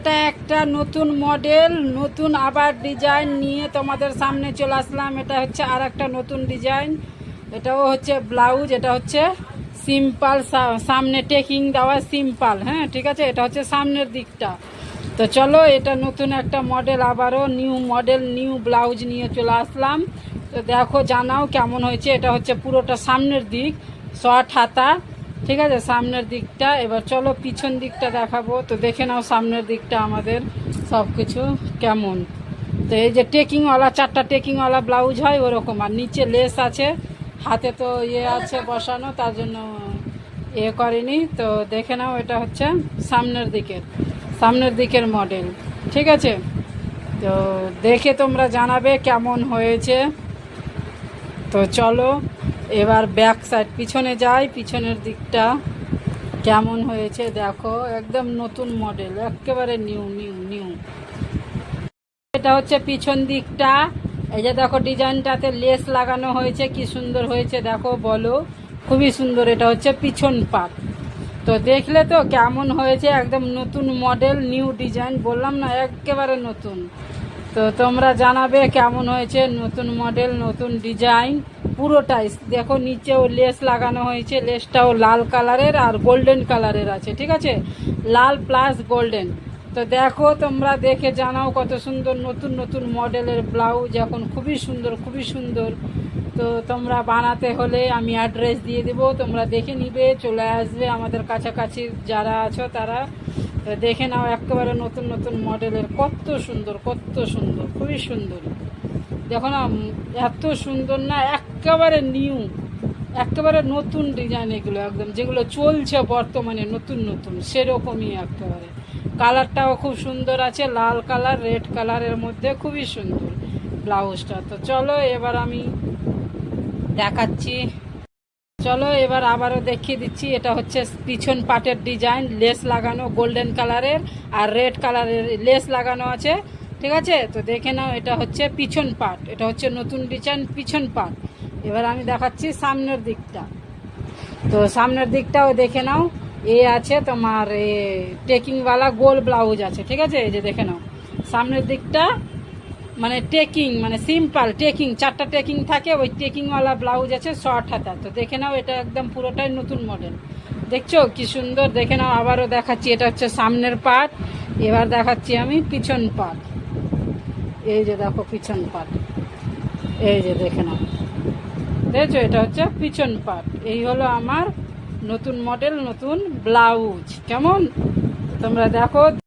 এটা একটা নতুন মডেল, নতুন আবার ডিজাইন নিয়ে তোমাদের সামনে চলে আসলাম। এটা হচ্ছে আর একটা নতুন ডিজাইন। এটাও হচ্ছে ব্লাউজ, এটা হচ্ছে সিম্পল, সামনে টেকিং দেওয়া সিম্পল। হ্যাঁ ঠিক আছে, এটা হচ্ছে সামনের দিকটা। তো চলো, এটা নতুন একটা মডেল, আবারও নিউ মডেল, নিউ ব্লাউজ নিয়ে চলে আসলাম। তো দেখো, জানাও কেমন হয়েছে। এটা হচ্ছে পুরোটা সামনের দিক, শর্ট হাতা। ঠিক আছে, সামনের দিকটা। এবার চলো পিছন দিকটা দেখাবো। তো দেখে নাও সামনের দিকটা আমাদের সব কিছু কেমন। তো এই যে টেকিংওয়ালা, 4টা টেকিংওয়ালা ব্লাউজ হয় ওরকম, আর নিচে লেস আছে, হাতে তো আছে বসানো, তার জন্য করেনি। তো দেখে নাও, এটা হচ্ছে সামনের দিকের মডেল। ঠিক আছে, তো দেখে তোমরা জানাবে কেমন হয়েছে। তো চলো এবার ব্যাক সাইড, পিছনে যাই। পিছনের দিকটা কেমন হয়েছে দেখো, একদম নতুন মডেল, একেবারে নিউ নিউ নিউ। এটা হচ্ছে পিছন দিকটা। এই যে দেখো, ডিজাইনটাতে লেস লাগানো হয়েছে, কি সুন্দর হয়েছে দেখো, বলো, খুবই সুন্দর। এটা হচ্ছে পিছন পাট। তো দেখলে তো কেমন হয়েছে, একদম নতুন মডেল, নিউ ডিজাইন, বললাম না একেবারে নতুন। তো তোমরা জানাবে কেমন হয়েছে, নতুন মডেল, নতুন ডিজাইন পুরোটাই। দেখো নিচেও লেস লাগানো হয়েছে, লেসটাও লাল কালারের আর গোল্ডেন কালারের আছে। ঠিক আছে, লাল প্লাস গোল্ডেন। তো দেখো, তোমরা দেখে জানাও কত সুন্দর নতুন নতুন মডেলের ব্লাউজ, এখন খুবই সুন্দর, খুবই সুন্দর। তো তোমরা বানাতে হলে আমি অ্যাড্রেস দিয়ে দেবো, তোমরা দেখে নিবে, চলে আসবে আমাদের কাছাকাছি যারা আছো তারা। তো দেখে নাও, একেবারে নতুন নতুন মডেলের, কত সুন্দর, কত সুন্দর, খুবই সুন্দর। দেখো না, এত সুন্দর না, একেবারে নিউ, একেবারে নতুন ডিজাইন এগুলো, একদম যেগুলো চলছে বর্তমানে নতুন নতুন, সেরকমই একেবারে। কালারটাও খুব সুন্দর আছে, লাল কালার, রেড কালারের মধ্যে, খুবই সুন্দর ব্লাউজটা। তো চলো এবার আমি দেখাচ্ছি, চলো এবার আবারও দেখিয়ে দিচ্ছি। এটা হচ্ছে পিছন পাটের ডিজাইন, লেস লাগানো গোল্ডেন কালারের আর রেড কালারের লেস লাগানো আছে। ঠিক আছে, তো দেখে নাও, এটা হচ্ছে পিছন পাট, এটা হচ্ছে নতুন ডিজাইন পিছন পাট। এবার আমি দেখাচ্ছি সামনের দিকটা। তো সামনের দিকটাও দেখে নাও, আছে তোমার টেকিংওয়ালা গোল ব্লাউজ আছে। ঠিক আছে, এই যে দেখে নাও সামনের দিকটা, মানে টেকিং, মানে সিম্পল টেকিং, 4টা টেকিং থাকে, ওই টেকিংওয়ালা ব্লাউজ আছে শর্ট হাতা। তো দেখে নাও, এটা একদম পুরোটাই নতুন মডেল। দেখছো কি সুন্দর, দেখে নাও। আবারও দেখাচ্ছি, এটা হচ্ছে সামনের পার্ট। এবার দেখাচ্ছি আমি পিছন পার্ট। এই যে দেখো পিছন পার্ট, এই যে দেখে নাও, দেখছো, এটা হচ্ছে পিছন পার্ট। এই হলো আমার নতুন মডেল, নতুন ব্লাউজ। কেমন তোমরা দেখো।